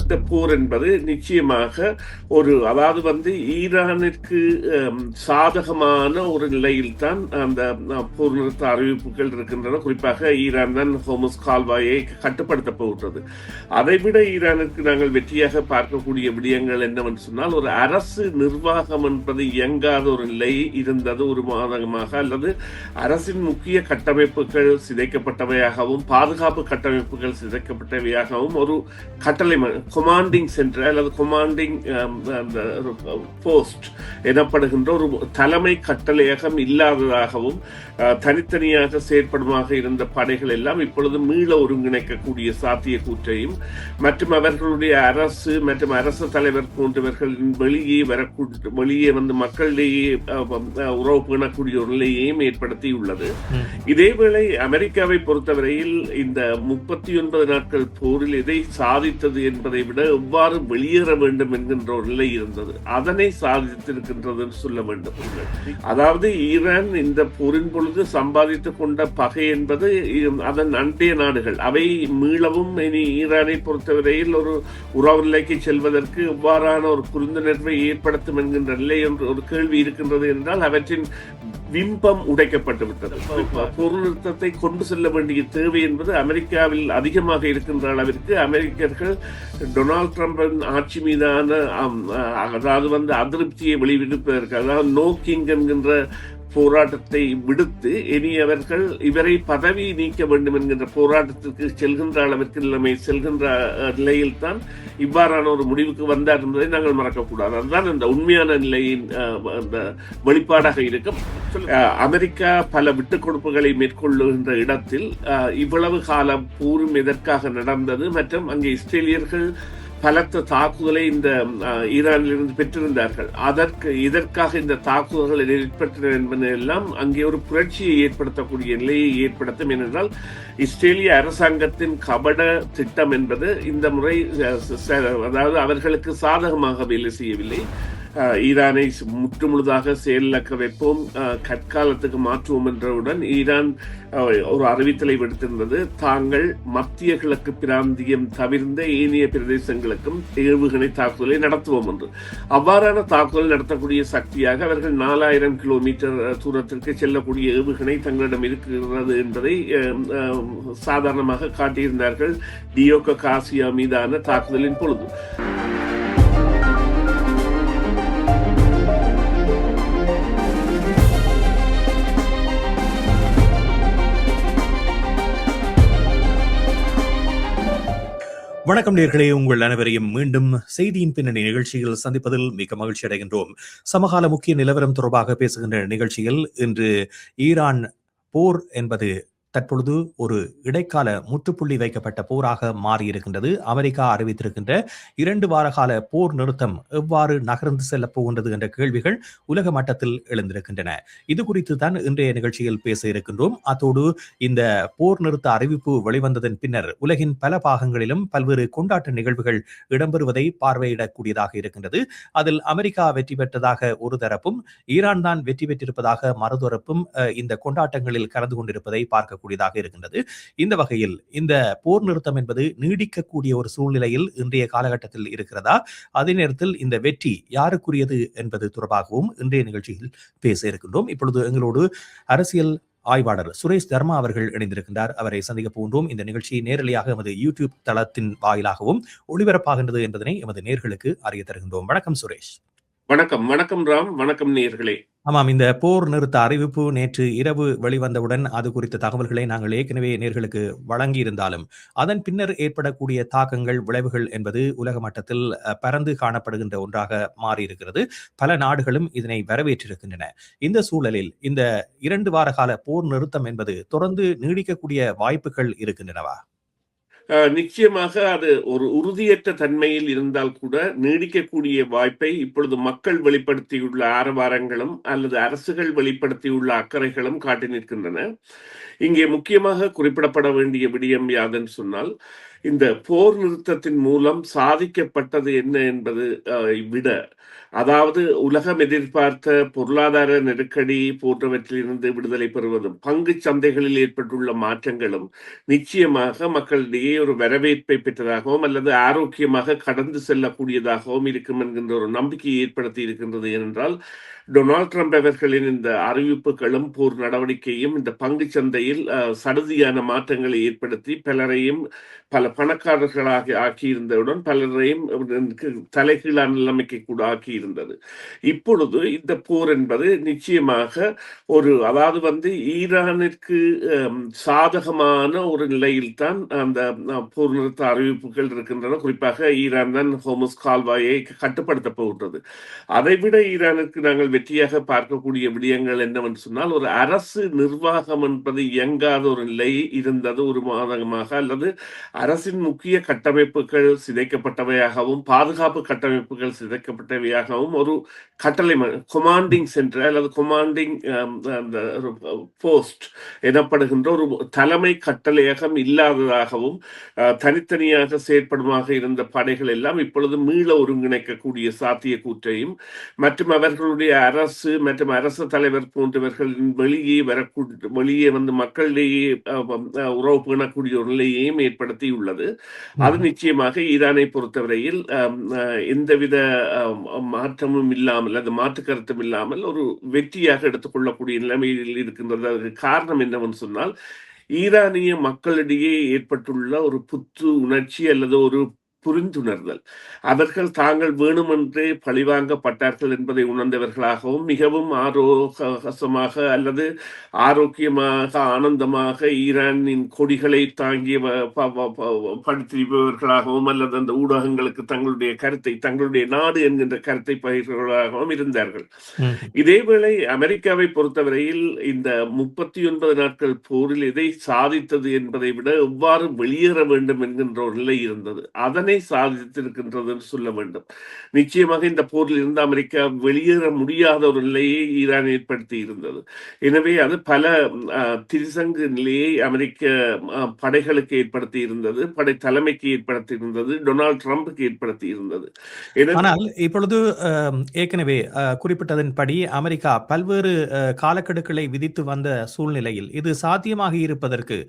இந்த போர் என்பது நிச்சயமாக அதாவது ஈரானிற்கு சாதகமான ஒரு நிலையில் தான் அந்த போர் நிறுத்த அறிவிப்புகள் இருக்கின்றன. குறிப்பாக ஈரான் தான் ஹோமஸ் கால்வாயை கட்டுப்படுத்த போகின்றது. அதைவிட ஈரானுக்கு நாங்கள் வெற்றியாக பார்க்கக்கூடிய விடயங்கள் என்னவென்று சொன்னால், ஒரு அரசு நிர்வாகம் என்பது இயங்காத ஒரு நிலை இருந்தது ஒரு மாதமாக, அல்லது அரசின் முக்கிய கட்டமைப்புகள் சிதைக்கப்பட்டவையாகவும் பாதுகாப்பு கட்டமைப்புகள் சிதைக்கப்பட்டவையாகவும் ஒரு கட்டளை கொமாண்டிங் சென்டர் அல்லது கொமாண்டிங் போஸ்ட் எனப்படுகின்ற ஒரு தலைமை கட்டளையகம் இல்லாததாகவும் தனித்தனியாக செயற்படுமாக இருந்த படைகள் எல்லாம் இப்பொழுது மீள ஒருங்கிணைக்கக்கூடிய சாத்திய கூற்றையும் மற்றும் அவர்களுடைய அரசு மற்றும் அரசு தலைவர் போன்றவர்கள் வெளியே வந்து மக்களிடையே உறவு பேணக்கூடிய ஒரு நிலையையும் ஏற்படுத்தியுள்ளது. இதேவேளை அமெரிக்காவை பொறுத்தவரையில் இந்த 39 நாட்கள் போரில் எதை சாதித்தது என்பதை விட எவ்வாறு வெளியேற வேண்டும் என்கின்ற ஒரு நிலை இருந்தது. அதனை சாதித்திருக்கின்றது சொல்ல வேண்டும். அதாவது ஈரான் இந்த போரின் பொழுது சம்பாதித்துக் கொண்ட பகை என்பது அதன் அண்டைய நாடுகள் அவை மீளவும் இனி ஈரானை பொறுத்தவரையில் ஒரு உறவு நிலைக்கு செல்வதற்கு எவ்வாறான ஒரு புரிந்துணர்வை ஏற்படுத்தும் என்கின்ற நிலை ஒரு கேள்வி இருக்கின்றது என்றால் அவற்றின் பிம்பம் உடைக்கப்பட்டு விட்டது. போர் நிறுத்தத்தை கொண்டு செல்ல வேண்டிய தேவை என்பது அமெரிக்காவில் அதிகமாக இருக்கின்ற அளவிற்கு அமெரிக்கர்கள் டொனால்ட் ட்ரம்பின் ஆட்சி மீதான அதாவது அதிருப்தியை வெளியிடுப்பதற்கு, அதாவது நோ கிங் என்கின்ற போராட்டத்தை விடுத்து இனி அவர்கள் இவரை பதவி நீக்க வேண்டும் என்கின்ற போராட்டத்திற்கு செல்கின்ற அளவிற்கு நிலைமை செல்கின்ற நிலையில் தான் இவ்வாறான ஒரு முடிவுக்கு வந்தார் என்பதை நாங்கள் மறக்கக்கூடாது. அதுதான் இந்த உண்மையான நிலையின் வெளிப்பாடாக இருக்கும். அமெரிக்கா பல விட்டுக் கொடுப்புகளை மேற்கொள்ளுகின்ற இடத்தில் இவ்வளவு காலம் போரும் எதற்காக நடந்தது மற்றும் அங்கே இஸ்ரேலியர்கள் பலத்த தாக்குதலை இந்த ஈரானிலிருந்து பெற்றிருந்தார்கள். இதற்காக இந்த தாக்குதல்கள் ஏற்பட்டன என்பதெல்லாம் அங்கே ஒரு புரட்சியை ஏற்படுத்தக்கூடிய நிலையை ஏற்படுத்தும். ஏனென்றால் இஸ்ரேலிய அரசாங்கத்தின் கபட திட்டம் என்பது இந்த முறை அதாவது அவர்களுக்கு சாதகமாக வேலை செய்யவில்லை. ஈரானை முற்றுமுழுதாக செயலிழக்க வைப்போம், கற்காலத்துக்கு மாற்றுவோம் என்றவுடன் ஈரான் ஒரு அறிவித்தலை விடுத்திருந்தது. தாங்கள் மத்திய கிழக்கு பிராந்தியம் தவிர்ந்த ஏனைய பிரதேசங்களுக்கும் ஏவுகணை தாக்குதலை நடத்துவோம் என்று. அவ்வாறான தாக்குதல் நடத்தக்கூடிய சக்தியாக அவர்கள் 4000 கிலோமீட்டர் தூரத்திற்கு செல்லக்கூடிய ஏவுகணை தங்களிடம் இருக்கிறது என்பதை சாதாரணமாக காட்டியிருந்தார்கள் டியோகோ காசியா மீதான தாக்குதலின் பொழுது. வணக்கம் நேயர்களே, உங்கள் அனைவரையும் மீண்டும் செய்தியின் பின்னணி நிகழ்ச்சியில் சந்திப்பதில் மிக மகிழ்ச்சி அடைகின்றோம். சமகால முக்கிய நிலவரம் தொடர்பாக பேசுகின்ற நிகழ்ச்சியில் இன்று ஈரான் போர் என்பது தற்பொழுது ஒரு இடைக்கால முற்றுப்புள்ளி வைக்கப்பட்ட போராக மாறியிருக்கின்றது. அமெரிக்கா அறிவித்திருக்கின்ற 2 வார கால போர் நிறுத்தம் எவ்வாறு நகர்ந்து செல்லப் போகின்றது என்ற கேள்விகள் உலக மட்டத்தில் எழுந்திருக்கின்றன. இது குறித்து தான் இன்றைய நிகழ்ச்சியில் பேச இருக்கின்றோம். அத்தோடு இந்த போர் நிறுத்த அறிவிப்பு வெளிவந்ததன் பின்னர் உலகின் பல பாகங்களிலும் பல்வேறு கொண்டாட்ட நிகழ்வுகள் இடம்பெறுவதை பார்வையிடக்கூடியதாக இருக்கின்றது. அதில் அமெரிக்கா வெற்றி பெற்றதாக ஒரு தரப்பும், ஈரான் தான் வெற்றி பெற்றிருப்பதாக மறுதரப்பும் இந்த கொண்டாட்டங்களில் கலந்து கொண்டிருப்பதை பார்க்க இருக்கின்றது. இந்த வகையில் இந்த போர் நிறுத்தம் என்பது நீடிக்கக்கூடிய ஒரு சூழ்நிலையில் இன்றைய காலகட்டத்தில் இருக்கிறதா, அதே நேரத்தில் இந்த வெற்றி யாருக்குரியது என்பது தொடர்பாகவும் இன்றைய நிகழ்ச்சியில் பேச இருக்கின்றோம். இப்பொழுது எங்களோடு அரசியல் ஆய்வாளர் சுரேஷ் தர்மா அவர்கள் இணைந்திருக்கின்றார். அவரை சந்திக்க போகின்றோம். இந்த நிகழ்ச்சி நேரலையாக எமது யூடியூப் தளத்தின் வாயிலாகவும் ஒளிபரப்பாகின்றது என்பதனை எமது நேர்களுக்கு அறிய தருகின்றோம். வணக்கம் சுரேஷ். வணக்கம். வணக்கம் ராம். வணக்கம் நேயர்களே. ஆமாம், இந்த போர் நிறுத்த அறிவிப்பு நேற்று இரவு வெளிவந்தவுடன் அது குறித்த தகவல்களை நாங்கள் ஏற்கனவே நேர்களுக்கு வழங்கி இருந்தாலும் அதன் பின்னர் ஏற்படக்கூடிய தாக்கங்கள், விளைவுகள் என்பது உலக மட்டத்தில் பரந்து காணப்படுகின்ற ஒன்றாக மாறியிருக்கிறது. பல நாடுகளும் இதனை வரவேற்றிருக்கின்றன. இந்த சூழலில் இந்த 2 வார கால போர் நிறுத்தம் என்பது தொடர்ந்து நீடிக்கக்கூடிய வாய்ப்புகள் இருக்கின்றனவா? நிச்சயமாக அது ஒரு உறுதியற்ற தன்மையில் இருந்தால் கூட நீடிக்கக்கூடிய வாய்ப்பை இப்பொழுது மக்கள் வெளிப்படுத்தியுள்ள ஆரவாரங்களும் அல்லது அரசுகள் வெளிப்படுத்தியுள்ள அக்கறைகளும் காட்டி நிற்கின்றன. இங்கே முக்கியமாக குறிப்பிடப்பட வேண்டிய விடயம் யாதென்று சொன்னால், இந்த போர் நிறுத்தத்தின் மூலம் சாதிக்கப்பட்டது என்ன என்பது விட, அதாவது உலகம் எதிர்பார்த்த பொருளாதார நெருக்கடி போன்றவற்றிலிருந்து விடுதலை பெறுவதும் பங்குச் சந்தைகளில் ஏற்பட்டுள்ள மாற்றங்களும் நிச்சயமாக மக்களிடையே ஒரு வரவேற்பை பெற்றதாகவும் அல்லது ஆரோக்கியமாக கடந்து செல்லக்கூடியதாகவும் இருக்கும் என்கின்ற ஒரு நம்பிக்கையை ஏற்படுத்தி இருக்கின்றது. ஏனென்றால் டொனால்ட் ட்ரம்ப் அவர்களின் இந்த அறிவிப்புகளும் போர் நடவடிக்கையும் இந்த பங்குச் சந்தையில் சடுதியான மாற்றங்களை ஏற்படுத்தி பல பணக்காரர்களாக ஆக்கியிருந்தவுடன் பலரையும் தலைகீழான நிலைமைக்கு கூட ஆக்கியிருந்தது. இப்பொழுது இந்த போர் என்பது நிச்சயமாக அதாவது ஈரானிற்கு சாதகமான ஒரு நிலையில்தான் அந்த போர் நிறுத்த அறிவிப்புகள் இருக்கின்றன. குறிப்பாக ஈரான் தான் ஹோமஸ் கால்வாயை கட்டுப்படுத்தப் போகின்றது. அதைவிட ஈரானுக்கு நாங்கள் வெற்றியாக பார்க்கக்கூடிய விடயங்கள் என்னவென்று சொன்னால், ஒரு அரசு நிர்வாகம் என்பது இயங்காத ஒரு நிலை இருந்தது ஒரு மாதமாக. அல்லது அரசின் முக்கிய கட்டமைப்புகள் சிதைக்கப்பட்டவையாகவும் பாதுகாப்பு கட்டமைப்புகள் சிதைக்கப்பட்டவையாகவும் ஒரு கட்டளை கொமாண்டிங் சென்டர் அல்லது கொமாண்டிங் போஸ்ட் எனப்படுகின்ற ஒரு தலைமை கட்டளையகம் இல்லாததாகவும் தனித்தனியாக செயற்படுமாக இருந்த படைகள் எல்லாம் இப்பொழுது மீள ஒருங்கிணைக்கக்கூடிய சாத்திய கூற்றையும் மற்றும் அவர்களுடைய அரசு மற்றும் அரசு தலைவர் போன்றவர்கள் வெளியே மக்களிடையே உறவு பேணக்கூடிய ஒரு நிலையையும் ஏற்படுத்தியுள்ளது. அது நிச்சயமாக ஈரானை பொறுத்தவரையில் எந்தவித மாற்றமும் இல்லாமல், அது மாற்று கருத்தும் இல்லாமல் ஒரு வெற்றியாக எடுத்துக்கொள்ளக்கூடிய நிலைமையில் இருக்கின்றது. அதற்கு காரணம் என்னவென்று சொன்னால், ஈரானிய மக்களிடையே ஏற்பட்டுள்ள ஒரு புத்து உணர்ச்சி அல்லது ஒரு புரிந்துணர்தல். அவர்கள் தாங்கள் வேணுமென்றே பழிவாங்கப்பட்டார்கள் என்பதை உணர்ந்தவர்களாகவும் மிகவும் ஆரோக்கியமாக அல்லது ஆரோக்கியமாக ஆனந்தமாக ஈரானின் கொடிகளை தாங்கிய படுத்தியவர்களாகவும் அல்லது அந்த ஊடகங்களுக்கு தங்களுடைய நாடு என்கின்ற கருத்தை பகிர்வர்களாகவும் இருந்தார்கள். இதேவேளை அமெரிக்காவை பொறுத்தவரையில் இந்த 39 நாட்கள் போரில் எதை சாதித்தது என்பதை விட எவ்வாறு வெளியேற வேண்டும் என்கின்ற ஒரு நிலை இருந்தது. அதனை சாதித்திருக்கின்றது என்று சொல்ல வேண்டும். நிச்சயமாக இந்த போரில் இருந்து அமெரிக்கா வெளியேற முடியாத ஒரு நிலையை ஈரான் ஏற்படுத்தி இருந்தது. எனவே அது பல திரிசங்கு நிலையை அமெரிக்க படைகளுக்கு ஏற்படுத்தி இருந்தது, படை தலைமைக்கு ஏற்படுத்தி இருந்தது, டொனால்ட் ட்ரம்புக்கு ஏற்படுத்தி இருந்தது. ஆனால் இப்பொழுது ஏற்கனவே குறிப்பிட்டதன்படி அமெரிக்கா பல்வேறு காலக்கெடுக்களை விதித்து வந்த சூழ்நிலையில் இது சாத்தியமாக இருப்பதற்கு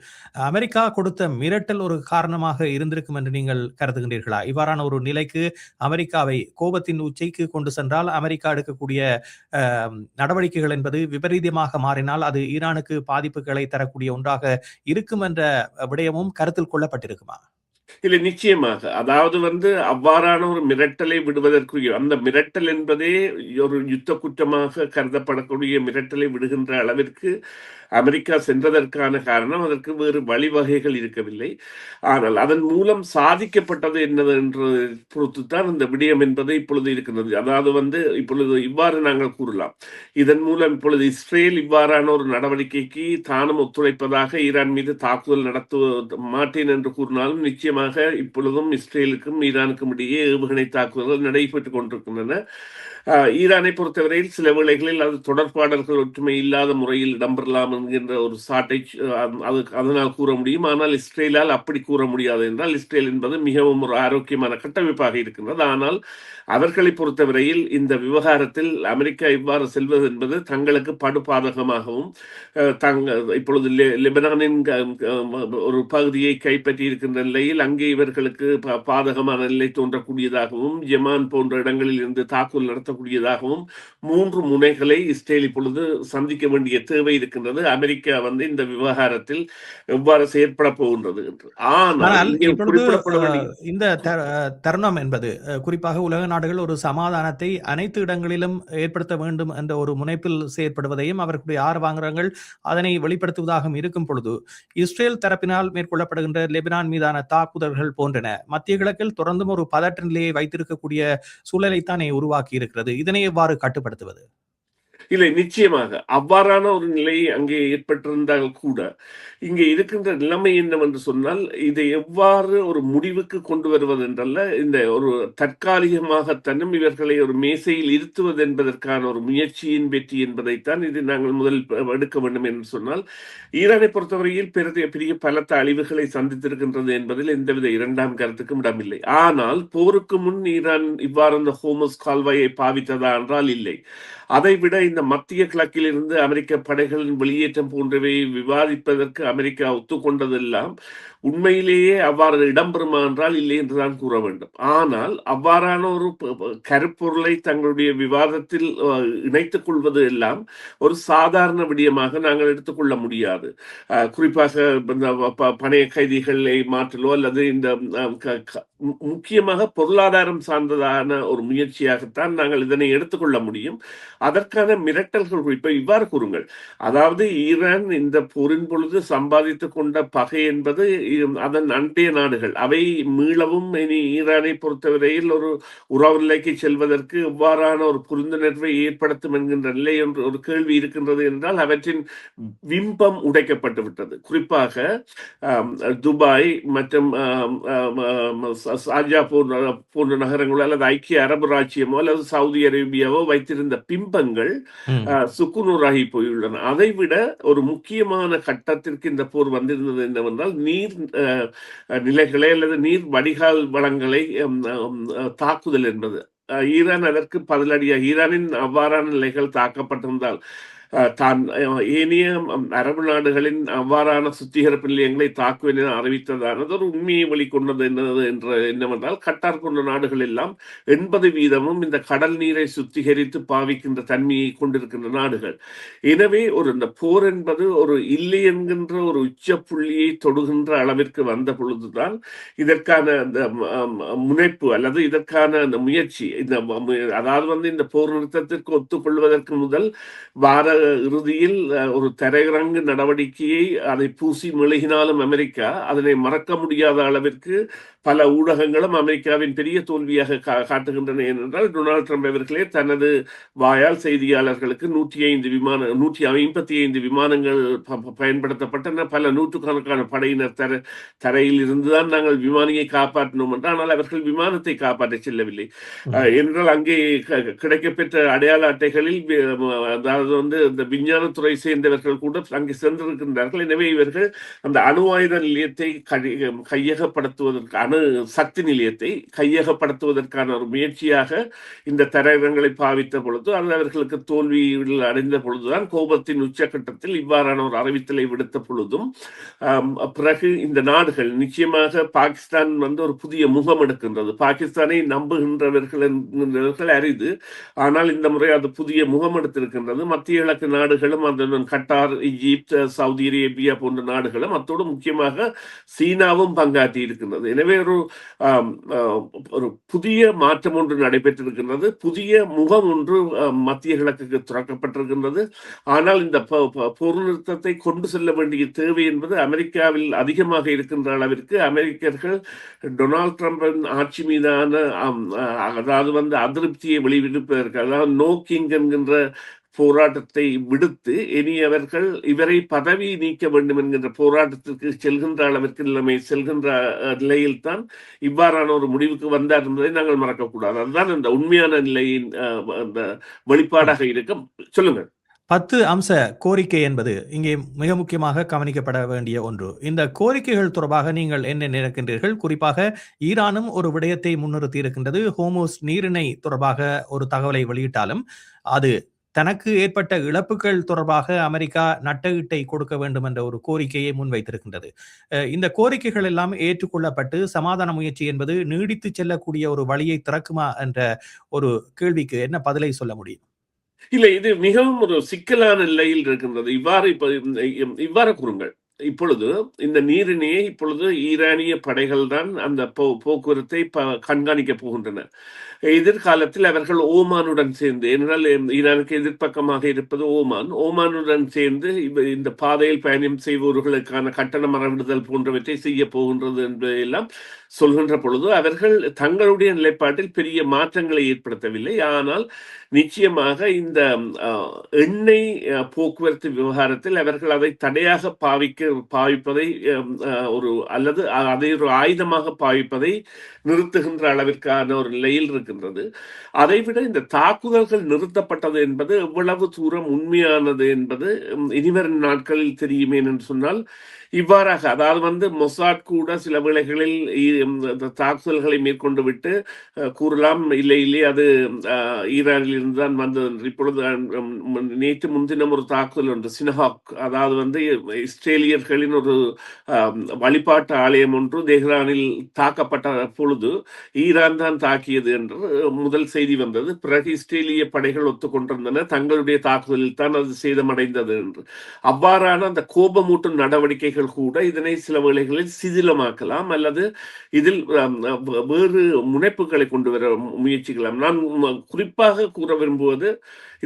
அமெரிக்கா கொடுத்த மிரட்டல் ஒரு காரணமாக இருந்திருக்கும் என்று நீங்கள் கருதுகின்றீர்களா? இவ்வாறான ஒரு நிலைக்கு அமெரிக்காவை கோபத்தின் உச்சிக்கு கொண்டு சென்றால் அமெரிக்கா எடுக்கக்கூடிய நடவடிக்கைகள் என்பது விபரீதமாக மாறினால் அது ஈரானுக்கு பாதிப்புகளை தரக்கூடிய ஒன்றாக இருக்கும் என்ற விடயமும் கருத்தில் கொள்ளப்பட்டிருக்குமா? இல்லை, நிச்சயமாக. அதாவது அவ்வாறான ஒரு மிரட்டலை விடுவதற்கு, அந்த மிரட்டல் என்பதே ஒரு யுத்த குற்றமாக கருதப்படக்கூடிய மிரட்டலை விடுகின்ற அளவிற்கு அமெரிக்கா சென்றதற்கான காரணம் அதற்கு வேறு வழிவகைகள் இருக்கவில்லை. ஆனால் அதன் மூலம் சாதிக்கப்பட்டது என்னவென்று பொறுத்துத்தான் இந்த விடயம் என்பது இப்பொழுது இருக்கின்றது. அதாவது இப்பொழுது இவ்வாறு நாங்கள் கூறலாம், இதன் மூலம் இப்பொழுது இஸ்ரேல் இவ்வாறான ஒரு நடவடிக்கைக்கு தானும் ஒத்துழைப்பதாக ஈரான் மீது தாக்குதல் நடத்த மாட்டேன் என்று கூறினாலும் நிச்சயமாக இப்பொழுதும் இஸ்ரேலுக்கும் ஈரானுக்கும் இடையே ஏவுகணை தாக்குதல்கள் நடைபெற்றுக் கொண்டிருக்கின்றன. ஈரானை பொறுத்தவரையில் சில வேளைகளில் அது தொடர்பாடல்கள் ஒற்றுமை இல்லாத முறையில் இடம்பெறலாம் என்கின்ற ஒரு சாட்டை அதனால் கூற முடியும். ஆனால் இஸ்ரேலால் அப்படி கூற முடியாது. என்றால் இஸ்ரேல் என்பது மிகவும் ஒரு ஆரோக்கியமான கட்டமைப்பாக இருக்கின்றது. ஆனால் அவர்களை பொறுத்தவரையில் இந்த விவகாரத்தில் அமெரிக்கா இவ்வாறு செல்வது என்பது தங்களுக்கு படுபாதகமாகவும், இப்பொழுது லெபனானின் ஒரு பகுதியை கைப்பற்றி இருக்கின்ற நிலையில் அங்கே இவர்களுக்கு பாதகமான நிலை தோன்றக்கூடியதாகவும், ஜெமான் போன்ற இடங்களில் இருந்து தாக்குதல் நடத்தக்கூடியதாகவும் 3 முனைகளை இஸ்ரேல் இப்பொழுது சந்திக்க வேண்டிய தேவை இருக்கின்றது. அமெரிக்கா இந்த விவகாரத்தில் எவ்வாறு செயற்பட போகின்றது என்று. ஆனால் இந்த தருணம் என்பது குறிப்பாக உலக நாடுகள் ஒரு சமாதானத்தை அனைத்து இடங்களிலும் ஏற்படுத்த வேண்டும் என்ற ஒரு முனைப்பில் செயற்படுவதையும் அவர்களுடைய ஆர்வங்கள் அதனை வெளிப்படுத்துவதாகவும் இருக்கும் பொழுது இஸ்ரேல் தரப்பினால் மேற்கொள்ளப்படுகின்ற லெபனான் மீதான தாக்குதல்கள் போன்றன மத்திய கிழக்கில் தொடர்ந்தும் ஒரு பதற்ற நிலையை வைத்திருக்கக்கூடிய சூழலைத்தானே உருவாக்கி இருக்கிறது. இதனை எவ்வாறு கட்டுப்படுத்துவது? இல்லை, நிச்சயமாக அவ்வாறான ஒரு நிலை அங்கே ஏற்பட்டிருந்தால் கூட இங்கே இருக்கின்ற நிலைமை என்னவென்று சொன்னால், இதை எவ்வாறு ஒரு முடிவுக்கு கொண்டு வருவது என்றல்ல, இந்த ஒரு தற்காலிகமாகத்தனும் இவர்களை ஒரு மேசையில் இருத்துவது என்பதற்கான ஒரு முயற்சியின் வெற்றி என்பதைத்தான் இது நாங்கள் முதல் எடுக்க வேண்டும் என்று சொன்னால், ஈரானை பொறுத்தவரையில் பெரிய பெரிய பலத்த அழிவுகளை சந்தித்திருக்கின்றது என்பதில் எந்தவித இரண்டாம் கருத்துக்கும் இடமில்லை. ஆனால் போருக்கு முன் ஈரான் இவ்வாறு அந்த ஹோமஸ் கால்வாயை பாவித்ததா என்றால் இல்லை. அதைவிட இந்த மத்திய கிழக்கில் இருந்து அமெரிக்க படைகளின் வெளியேற்றம் போன்றவை விவாதிப்பதற்கு அமெரிக்கா ஒத்துக்கொண்டதெல்லாம் உண்மையிலேயே அவ்வாறு இடம்பெறுமா என்றால் இல்லை என்றுதான் கூற வேண்டும். ஆனால் அவ்வாறான ஒரு கருப்பொருளை தங்களுடைய விவாதத்தில் இணைத்துக் கொள்வது எல்லாம் ஒரு சாதாரண விடயமாக நாங்கள் எடுத்துக்கொள்ள முடியாது. குறிப்பாக பணைய கைதிகளை மாற்றலோ அல்லது இந்த முக்கியமாக பொருளாதாரம் சார்ந்ததான ஒரு முயற்சியாகத்தான் நாங்கள் இதனை எடுத்துக்கொள்ள முடியும். அதற்கான மிரட்டல்கள் குறிப்பை இவ்வாறு கூறுங்கள். அதாவது ஈரான் இந்த போரின் பொழுது சம்பாதித்துக் கொண்ட பகை என்பது அதன் அண்டைய நாடுகள் அவை மீளவும் இனி ஈரானை பொறுத்தவரையில் ஒரு உறவு நிலைக்கு செல்வதற்கு எவ்வாறான ஒரு புரிந்துணர்வை ஏற்படுத்தும் என்கின்ற நிலை என்று ஒரு கேள்வி இருக்கின்றது என்றால் அவற்றின் பிம்பம் உடைக்கப்பட்டு விட்டது. குறிப்பாக துபாய் மற்றும் ஷார்ஜா போன்ற நகரங்களோ அல்லது ஐக்கிய அரபு ராச்சியமோ அல்லது சவுதி அரேபியாவோ வைத்திருந்த பிம்பங்கள் சுக்குநூறாகி போயுள்ளன. அதைவிட ஒரு முக்கியமான கட்டத்திற்கு இந்த போர் வந்திருந்தது என்னவென்றால் நீர் நிலைகளை அல்லது நீர் வடிகால் வளங்களை தாக்குதல் என்பது. ஈரான் அதற்கு பதிலடியாக ஈரானின் அவ்வாறான நிலைகள் தாக்கப்பட்டிருந்தால் தான் ஏனைய அரபு நாடுகளின் அவ்வாறான சுத்திகரிப்பு நிலையங்களை தாக்குவேன் என அறிவித்ததானது ஒரு உண்மையை வெளிக்கொண்டது என்னவென்றால் கட்டார் கொண்ட நாடுகள் எல்லாம் 80% இந்த கடல் நீரை சுத்திகரித்து பாவிக்கின்ற தன்மையை கொண்டிருக்கின்ற நாடுகள். எனவே இந்த போர் என்பது ஒரு இல்லை என்கின்ற ஒரு உச்ச புள்ளியை தொடுகின்ற அளவிற்கு வந்த பொழுதுதான் இதற்கான அந்த முனைப்பு அல்லது இதற்கான அந்த முயற்சி அதாவது இந்த போர் நிறுத்தத்திற்கு ஒத்துக்கொள்வதற்கு முதல் வார இறுதியில் ஒரு தரையிறங்கு நடவடிக்கையை அதை பூசி மெழுகினாலும் அமெரிக்கா அதனை மறக்க முடியாத அளவிற்கு பல ஊடகங்களும் அமெரிக்காவின் பெரிய தோல்வியாக காட்டுகின்றன. ஏனென்றால் டொனால்டு ட்ரம்ப் அவர்களே தனது வாயால் செய்தியாளர்களுக்கு 155 விமானங்கள் பயன்படுத்தப்பட்டன, பல நூற்றுக்கணக்கான படையினர் தரையில் இருந்துதான் நாங்கள் விமானியை காப்பாற்றினோம் என்று. ஆனால் அவர்கள் விமானத்தை காப்பாற்ற செல்லவில்லை என்றால் அங்கே கிடைக்கப்பெற்ற அடையாள அட்டைகளில் அதாவது இந்த விஞ்ஞானத்துறை சேர்ந்தவர்கள் கூட அங்கே சென்றிருக்கின்றார்கள். எனவே இவர்கள் அந்த அணு ஆயுத நிலையத்தை கையகப்படுத்துவதற்கு அணு சக்தி நிலையத்தை கையகப்படுத்துவதற்கான ஒரு முயற்சியாக இந்த தரையிறங்களை பாவித்த பொழுது அது அவர்களுக்கு தோல்வியில் அடைந்த பொழுதுதான் கோபத்தின் உச்சகட்டத்தில் இவ்வாறான ஒரு அறிவித்தலை விடுத்த பொழுதும் பிறகு இந்த நாடுகள் நிச்சயமாக பாகிஸ்தான் ஒரு புதிய முகம் எடுக்கின்றது. பாகிஸ்தானை நம்புகின்றவர்கள் அரிது, ஆனால் இந்த முறை அது புதிய முகம் எடுத்திருக்கின்றது. மத்திய கிழக்கு நாடுகளும் அந்த கட்டார், ஈஜிப்த், சவுதி அரேபியா போன்ற நாடுகளும் அத்தோடு முக்கியமாக சீனாவும் பங்காற்றி இருக்கின்றது. எனவே ஒரு புதிய மாற்றம் ஒன்று நடைபெற்றிருக்கின்றது, புதிய முகம் ஒன்று மத்திய கிழக்குக்கு துறக்கப்பட்டிருக்கின்றது. ஆனால் இந்த போர் நிறுத்தத்தை கொண்டு செல்ல வேண்டிய தேவை என்பது அமெரிக்காவில் அதிகமாக இருக்கின்ற அளவிற்கு அமெரிக்கர்கள் டொனால்டு ட்ரம்பின் ஆட்சி மீதான அதாவது அதிருப்தியை வெளியிடுப்பதற்கு, அதாவது நோ கிங் என்கின்ற போராட்டத்தை விடுத்து இனி அவர்கள் இவரை பதவி நீக்க வேண்டும் என்கின்ற போராட்டத்திற்கு செல்கின்ற அளவிற்கு நிலைமை செல்கின்ற நிலையில்தான் இவ்வாறான ஒரு முடிவுக்கு வந்தார் என்பதை நாங்கள் மறக்கக்கூடாது. அதுதான் இந்த உண்மையான நிலையின் அந்த வெளிப்பாடாக இருக்கும். சொல்லுங்கள். 10 அம்ச கோரிக்கை என்பது இங்கே மிக முக்கியமாக கவனிக்கப்பட வேண்டிய ஒன்று. இந்த கோரிக்கைகள் தொடர்பாக நீங்கள் என்ன நினைக்கின்றீர்கள்? குறிப்பாக ஈரானும் ஒரு விடயத்தை முன்னிறுத்தி இருக்கின்றது. ஹோர்முஸ் நீரிணை தொடர்பாக ஒரு தகவலை வெளியிட்டாலும் அது தனக்கு ஏற்பட்ட இழப்புகள் தொடர்பாக அமெரிக்கா நட்டஈட்டை கொடுக்க வேண்டும் என்ற ஒரு கோரிக்கையை முன்வைத்திருக்கின்றது. இந்த கோரிக்கைகள் எல்லாம் ஏற்றுக்கொள்ளப்பட்டு சமாதான முயற்சி என்பது நீடித்து செல்லக்கூடிய ஒரு வழியை திறக்குமா என்ற ஒரு கேள்விக்கு என்ன பதிலை சொல்ல முடியும்? இல்லை, இது மிகவும் ஒரு சிக்கலான நிலையில் இருக்கின்றது. இவ்வாறு கூறுங்கள். இப்பொழுது இந்த நீரிணையை இப்பொழுது ஈரானிய படைகள் தான் அந்த போக்குவரத்தை கண்காணிக்க போகின்றன. எதிர்காலத்தில் அவர்கள் ஓமானுடன் சேர்ந்து, ஏனென்றால் ஈரானுக்கு எதிர்ப்பக்கமாக இருப்பது ஓமான், ஓமானுடன் சேர்ந்து இந்த பாதையில் பயணம் செய்பவர்களுக்கான கட்டண மறவிடுதல் போன்றவற்றை செய்ய போகின்றது என்பதையெல்லாம் சொல்கின்ற பொழுது அவர்கள் தங்களுடைய நிலைப்பாட்டில் பெரிய மாற்றங்களை ஏற்படுத்தவில்லை. ஆனால் நிச்சயமாக இந்த எண்ணெய் போக்குவரத்து விவகாரத்தில் அவர்கள் அதை தடையாக பாவிப்பதை ஒரு அல்லது அதை ஒரு ஆயுதமாக பாவிப்பதை நிறுத்துகின்ற அளவிற்கான ஒரு நிலையில் இருக்கின்றது. அதைவிட இந்த தாக்குதல்கள் நிறுத்தப்பட்டது என்பது எவ்வளவு தூரம் உண்மையானது என்பது இனிவரும் நாட்களில் தெரியுமே என்று சொன்னால், இவ்வாறாக அதாவது மொசாட் கூட சில வேளைகளில் தாக்குதல்களை மேற்கொண்டு விட்டு கூறலாம், இல்லை அது ஈரானில் இருந்து தான் வந்தது என்று. இப்பொழுது நேற்று முன்தினம் ஒரு தாக்குதல் ஒன்று சினஹாக், அதாவது இஸ்ரேலியர்களின் ஒரு வழிபாட்டு ஆலயம் ஒன்று தெஹ்ரானில் தாக்கப்பட்ட பொழுது ஈரான் தான் தாக்கியது என்று முதல் செய்தி வந்தது. பிறகு இஸ்ரேலிய படைகள் ஒத்துக்கொண்டிருந்தன தங்களுடைய தாக்குதலில் தான் அது சேதமடைந்தது என்று. அவ்வாறான அந்த கோபமூட்டும் நடவடிக்கைகள் கூட இதனை சில வேளைகளில் சிதிலமாக்கலாம் அல்லது இதில் வேறு முனைப்புகளை கொண்டு வர முயற்சிக்கலாம். நான் குறிப்பாக கூற விரும்புவது,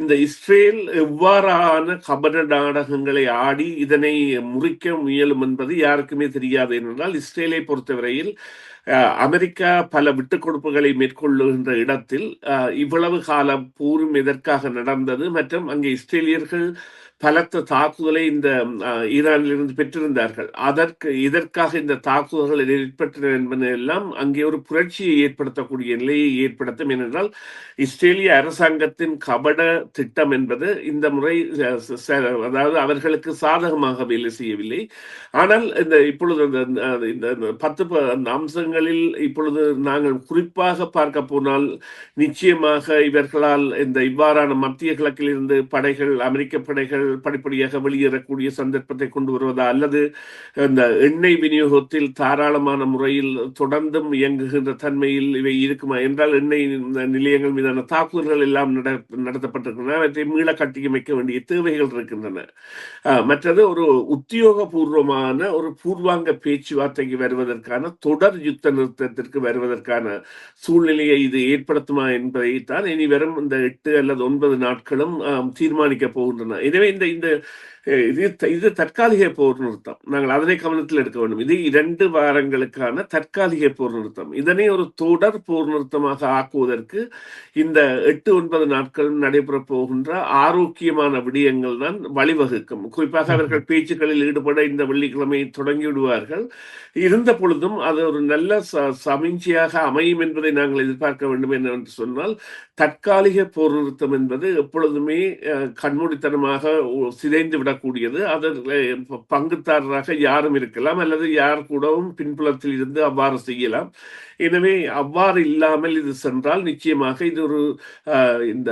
இந்த இஸ்ரேல் எவ்வாறான கபட நாடகங்களை ஆடி இதனை முறிக்க முயலும் என்பது யாருக்குமே தெரியாது. என்றால் இஸ்ரேலை பொறுத்தவரையில் அமெரிக்கா பல விட்டுக் கொடுப்புகளை மேற்கொள்ளுகின்ற இடத்தில் இவ்வளவு காலம் போரும் எதற்காக நடந்தது மற்றும் அங்கே இஸ்ரேலியர்கள் பலத்த தாக்குதலை இந்த ஈரானிலிருந்து பெற்றிருந்தார்கள். இதற்காக இந்த தாக்குதல்கள் ஏற்பட்டன என்பதெல்லாம் அங்கே ஒரு புரட்சியை ஏற்படுத்தக்கூடிய நிலையை ஏற்படுத்தும். ஏனென்றால் இஸ்ரேலிய அரசாங்கத்தின் கபட திட்டம் என்பது இந்த முறை அதாவது அவர்களுக்கு சாதகமாக வேலை செய்யவில்லை. ஆனால் இப்பொழுது இந்த 10 அம்சங்களில் இப்பொழுது நாங்கள் குறிப்பாக பார்க்க போனால், நிச்சயமாக இவர்களால் இவ்வாறான மத்திய கிழக்கில் இருந்து படைகள், அமெரிக்க படைகள் படிப்படியாக வெளியேறக்கூடிய சந்தர்ப்பத்தை கொண்டு வருவதா அல்லது இந்த எண்ணெய் விநியோகத்தில் தாராளமான முறையில் தொடர்ந்தும் இயங்குகின்ற தன்மையில் இவை இருக்குமா என்றால், எண்ணெய் நிலையங்கள் மீதான தாக்குதல்கள் எல்லாம் நடத்தப்பட்டிருக்கின்றன. அவற்றை மீள கட்டியமைக்க வேண்டிய தேவைகள் இருக்கின்றன. மற்றது ஒரு உத்தியோகபூர்வமான ஒரு பூர்வாங்க பேச்சுவார்த்தைக்கு வருவதற்கான, தொடர் யுத்த நிறுத்தத்திற்கு வருவதற்கான சூழ்நிலையை இது ஏற்படுத்துமா என்பதைத்தான் இனி வரும் இந்த 8 அல்லது 9 நாட்களும் தீர்மானிக்க போகின்றன. எனவே இது தற்காலிக போர் நிறுத்தம். நாங்கள் அதனை கவனத்தில் எடுக்க வேண்டும். இது 2 வாரங்களுக்கான தற்காலிக போர் நிறுத்தம். இதனை ஒரு தொடர் போர் நிறுத்தமாக ஆக்குவதற்கு இந்த 8-9 நாட்களும் நடைபெற போகின்ற ஆரோக்கியமான விடயங்கள் தான் வழிவகுக்கும். குறிப்பாக அவர்கள் பேச்சுக்களில் ஈடுபட இந்த வெள்ளிக்கிழமை தொடங்கி விடுவார்கள். இருந்த பொழுதும் அது ஒரு நல்ல சமிஞ்சையாக அமையும் என்பதை நாங்கள் எதிர்பார்க்க வேண்டும். என்று சொன்னால், தற்காலிக போர் நிறுத்தம் என்பது எப்பொழுதுமே கண்மூடித்தனமாக சிதைந்து விடக்கூடியது. அதில் பங்குதாரராக யாரும் இருக்கலாம் அல்லது யார் கூடவும் பின்புலத்தில் இருந்து அவ்வாறு செய்யலாம். எனவே அவ்வாறு இல்லாமல் இது சென்றால் நிச்சயமாக இது ஒரு இந்த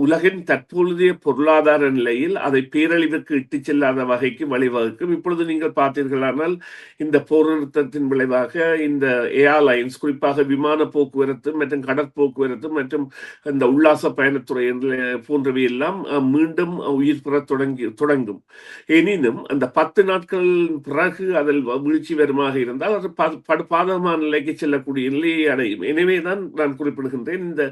உலகின் தற்பொழுதைய பொருளாதார நிலையில் அதை பேரழிவுக்கு இட்டு செல்லாத வகைக்கு வழிவகுக்கும். இப்பொழுது நீங்கள் பார்த்தீர்களானால், இந்த போர் நிறுத்தத்தின் விளைவாக இந்த ஏர்லைன்ஸ், குறிப்பாக விமான போக்குவரத்து மற்றும் கடற்போக்குவரத்து மற்றும் இந்த உல்லாச பயணத்துறை போன்றவை எல்லாம் மீண்டும் உயிர் பெற தொடங்கும். எனினும் அந்த 10 நாட்கள் பிறகு அதில் வீழ்ச்சி வருமாக இருந்தால் அது பாதகமான நிலைக்கு செல்லக்கூடிய நிலையை அடையும். எனவேதான் நான் குறிப்பிடுகின்றேன், இந்த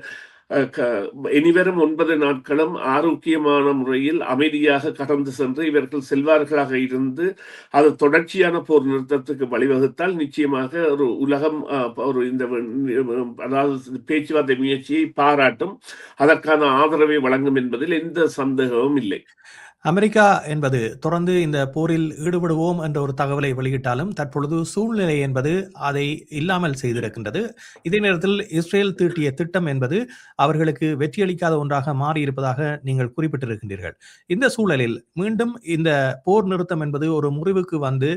இனிவரும் 9 நாட்களும் ஆரோக்கியமான முறையில் அமைதியாக கடந்து சென்று இவர்கள் செல்வார்களாக இருந்து அது தொடர்ச்சியான போர் நிறுத்தத்துக்கு வழிவகுத்தால் நிச்சயமாக ஒரு உலகம் ஒரு அதாவது பேச்சுவார்த்தை முயற்சியை பாராட்டும், அதற்கான ஆதரவை வழங்கும் என்பதில் எந்த சந்தேகமும் இல்லை. அமெரிக்கா என்பது தொடர்ந்து இந்த போரில் ஈடுபடுவோம் என்ற ஒரு தகவலை வெளியிட்டாலும் தற்பொழுது சூழ்நிலை என்பது அதை இல்லாமல் செய்திருக்கின்றது. இதே நேரத்தில் இஸ்ரேல் தீட்டிய திட்டம் என்பது அவர்களுக்கு வெற்றியளிக்காத ஒன்றாக மாறியிருப்பதாக நீங்கள் குறிப்பிட்டிருக்கின்றீர்கள். இந்த சூழலில் மீண்டும் இந்த போர் நிறுத்தம் என்பது ஒரு முறிவுக்கு வந்து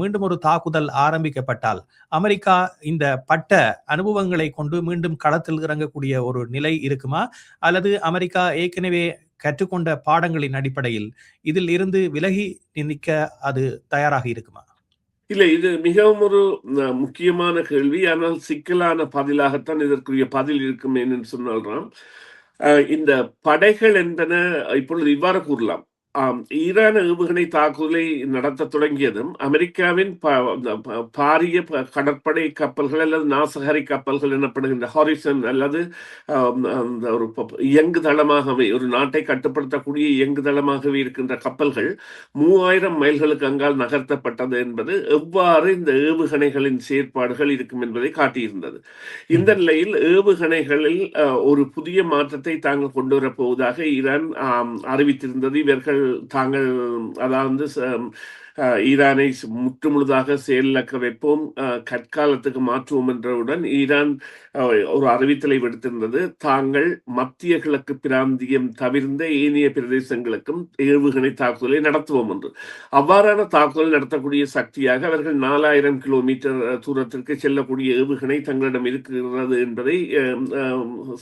மீண்டும் ஒரு தாக்குதல் ஆரம்பிக்கப்பட்டால் அமெரிக்கா இந்த பட்ட அனுபவங்களை கொண்டு மீண்டும் களத்தில் இறங்கக்கூடிய ஒரு நிலை இருக்குமா, அல்லது அமெரிக்கா ஏற்கனவே கற்றுக்கொண்ட பாடங்களின் அடிப்படையில் இதில் இருந்து விலகி நிற்க அது தயாராக இருக்குமா? இல்லை, இது மிகவும் ஒரு முக்கியமான கேள்வி. ஆனால் சிக்கலான பதிலாகத்தான் இதற்குரிய பதில் இருக்கும் என்று சொன்னால்தான், இந்த படைகள் என்பன இப்பொழுது இவ்வாறு கூறலாம், ஈரான் ஏவுகணை தாக்குதலை நடத்த தொடங்கியதும் அமெரிக்காவின் பாரிய கடற்படை கப்பல்கள் அல்லது நாசகாரி கப்பல்கள் எனப்படுகின்ற ஹாரிசன் அல்லது ஒரு இயங்கு தளமாகவே ஒரு நாட்டை கட்டுப்படுத்தக்கூடிய இயங்கு தளமாகவே இருக்கின்ற கப்பல்கள் 3000 மைல்களுக்கு அங்கால் நகர்த்தப்பட்டது என்பது எவ்வாறு இந்த ஏவுகணைகளின் செயற்பாடுகள் இருக்கும் என்பதை காட்டியிருந்தது. இந்த நிலையில் ஏவுகணைகளில் ஒரு புதிய மாற்றத்தை தாங்கள் கொண்டு வரப்போவதாக ஈரான் அறிவித்திருந்தது. இவர்கள் தாங்கள் அதாவது ஈரானை முற்றுமுழுதாக செயலிழக்க வைப்போம், கற்காலத்துக்கு மாற்றுவோம் என்றவுடன் ஈரான் ஒரு அறிவித்தலை விடுத்திருந்தது. தாங்கள் மத்திய கிழக்கு பிராந்தியம் தவிர்ந்த ஏனைய பிரதேசங்களுக்கும் ஏவுகணை தாக்குதலை நடத்துவோம் என்று. அவ்வாறான தாக்குதல் நடத்தக்கூடிய சக்தியாக அவர்கள் 4000 கிலோமீட்டர் தூரத்திற்கு செல்லக்கூடிய ஏவுகணை தங்களிடம் இருக்கிறது என்பதை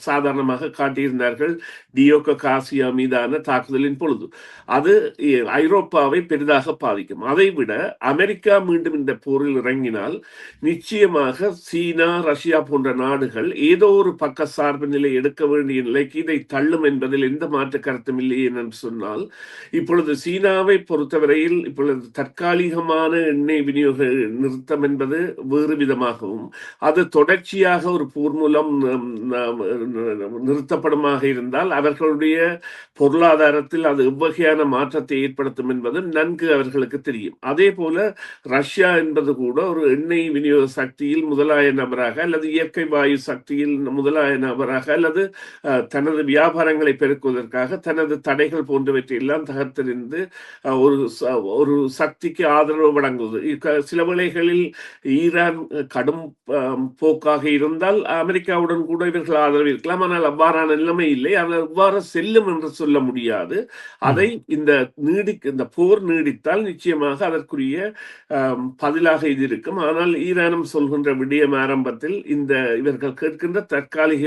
சாதாரணமாக காட்டியிருந்தார்கள் டியோகோ காசியா மீதான தாக்குதலின் பொழுது. அது ஐரோப்பாவை பெரிதாக பாதிக்கும். அதைவிட அமெரிக்கா மீண்டும் இந்த போரில் இறங்கினால் நிச்சயமாக சீனா, ரஷ்யா போன்ற நாடுகள் ஏதோ ஒரு பக்க சார்பு நிலை எடுக்க வேண்டிய நிலைக்கு இதை தள்ளும் என்பதில் எந்த மாற்று கருத்தும் இல்லை என்று சொன்னால், இப்பொழுது சீனாவை பொறுத்தவரையில் இப்பொழுது தற்காலிகமான எண்ணெய் விநியோக நிறுத்தம் என்பது வேறு விதமாகவும், அது தொடர்ச்சியாக ஒரு போர் மூலம் நிறுத்தப்படுமாக இருந்தால் அவர்களுடைய பொருளாதாரத்தில் அது எவ்வகையான மாற்றத்தை ஏற்படுத்தும் என்பது நன்கு அவர்களுக்கு தெரியும். அதே போல ரஷ்யா என்பது கூட ஒரு எண்ணெய் விநியோக சக்தியில் முதலாய நபராக அல்லது இயற்கை வாயு சக்தியில் முதலாய நபராக அல்லது தனது வியாபாரங்களை பெருக்குவதற்காக தனது தடைகள் போன்றவற்றை எல்லாம் தகர்த்தெறிந்து ஒரு சக்திக்கு ஆதரவு வழங்குவது. சில வேளைகளில் ஈரான் கடும் போக்காக இருந்தால் அமெரிக்காவுடன் கூட இவர்கள் ஆதரவு இருக்கலாம். ஆனால் அவ்வாறான நிலைமை இல்லை. அது எவ்வாறு செல்லும் என்று சொல்ல முடியாது. அதை இந்த போர் நீடித்தால் நிச்சயமாக அதற்குரிய பதிலாக இது இருக்கும். ஆனால் ஈரானும் சொல்கின்ற விடயம் ஆரம்பத்தில் இவர்கள் கேட்கின்ற தற்காலிக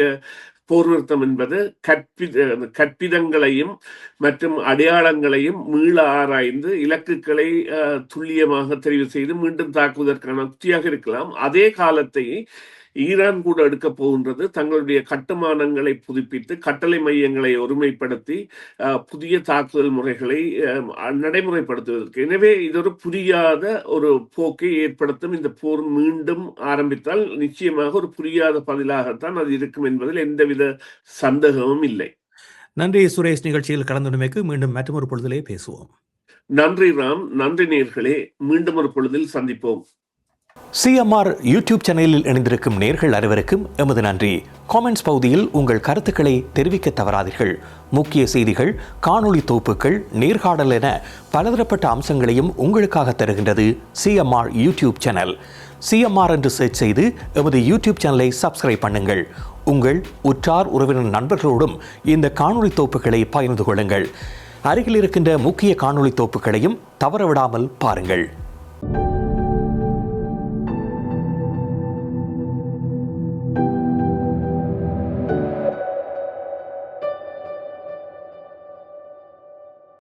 போர் நிறுத்தம் என்பது கற்பிதங்களையும் மற்றும் அடையாளங்களையும் மீள ஆராய்ந்து இலக்குகளை துல்லியமாக தெரிவு செய்து மீண்டும் தாக்குவதற்கான உத்தியாக இருக்கலாம். அதே காலத்தை ஈரான் கூட எடுக்க போகின்றது தங்களுடைய கட்டுமானங்களை புதுப்பித்து கட்டளை மையங்களை ஒருமைப்படுத்தி புதிய தாக்குதல் முறைகளை நடைமுறைப்படுத்துவதற்கு. எனவே இது ஒரு புரியாத ஒரு போக்கை ஏற்படுத்தும். இந்த போர் மீண்டும் ஆரம்பித்தால் நிச்சயமாக ஒரு புரியாத பதிலாகத்தான் அது இருக்கும் என்பதில் எந்தவித சந்தேகமும் இல்லை. நன்றி சுரேஷ். நிகழ்ச்சியில் கலந்துரைமைக்கு மீண்டும் மற்றொரு பொழுதிலே பேசுவோம். நன்றி ராம். நன்றி நேயர்களே. மீண்டும் ஒரு பொழுதில் சந்திப்போம். சிஎம்ஆர் யூடியூப் சேனலில் இணைந்திருக்கும் நேர்கள் அனைவருக்கும் எமது நன்றி. காமெண்ட்ஸ் பகுதியில் உங்கள் கருத்துக்களை தெரிவிக்க தவறாதீர்கள். முக்கிய செய்திகள், காணொளி தொகுப்புகள், நேர்காணல் என பலதரப்பட்ட அம்சங்களையும் உங்களுக்காக தருகின்றது சிஎம்ஆர் யூடியூப் சேனல். சிஎம்ஆர் என்று சர்ச் செய்து எமது யூடியூப் சேனலை சப்ஸ்கிரைப் பண்ணுங்கள். உங்கள் உற்றார் உறவினர் நண்பர்களோடும் இந்த காணொளி தொகுப்புகளை பகிர்ந்து கொள்ளுங்கள். அருகில் இருக்கின்ற முக்கிய காணொளி தொகுப்புகளையும் தவறவிடாமல் பாருங்கள்.